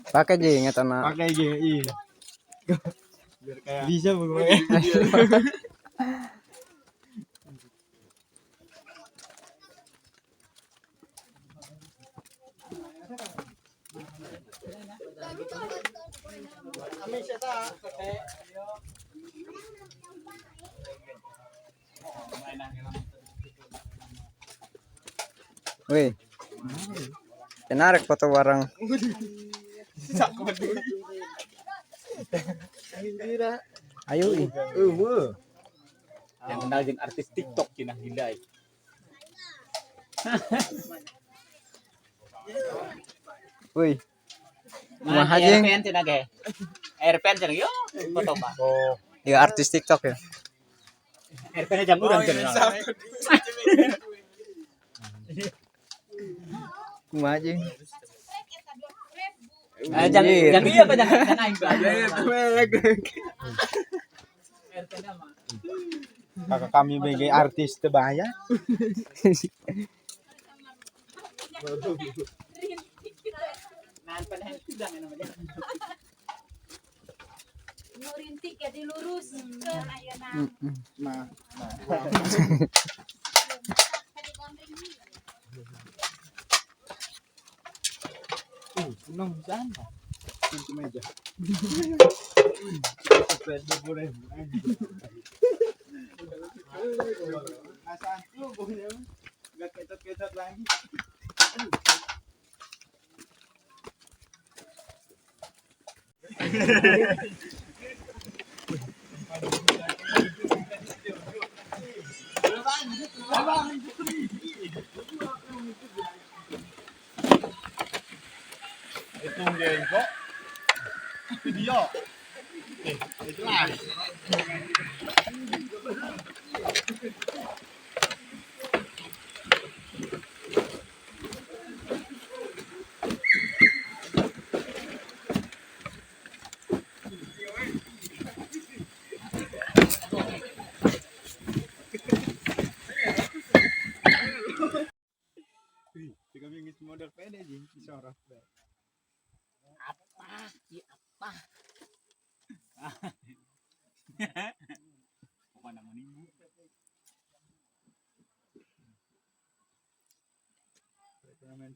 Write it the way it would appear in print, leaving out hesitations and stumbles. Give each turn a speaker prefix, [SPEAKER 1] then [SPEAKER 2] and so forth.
[SPEAKER 1] Pakai je ingat anak.
[SPEAKER 2] Pakai je, iya. Biar kayak bisa pokoknya.
[SPEAKER 1] Wih. Menarik foto bareng. Ayo ih.
[SPEAKER 3] Yang kenal jeung artis TikTok cenah gila.
[SPEAKER 1] Wih.
[SPEAKER 3] Mah
[SPEAKER 1] Kumaha jeung?
[SPEAKER 3] AirPen cenah ge. AirPen cenah yo foto mah.
[SPEAKER 1] Ya artis TikTok ya.
[SPEAKER 3] AirPen jam urang cenah.
[SPEAKER 1] Kumaha jeung?
[SPEAKER 3] Jang iya apa jang aing
[SPEAKER 2] Kakak kami sebagai artis terbayar.
[SPEAKER 4] Nurintik ya dilurus ke ayeuna.
[SPEAKER 2] Senang sana. Pintu meja. Asal lu boleh enggak ketat-ketat lagi. Itu dia kok video itu lah. Tiga minggu modal pede sih, disorot.
[SPEAKER 3] apa? Mana meninggu.
[SPEAKER 2] Rekomen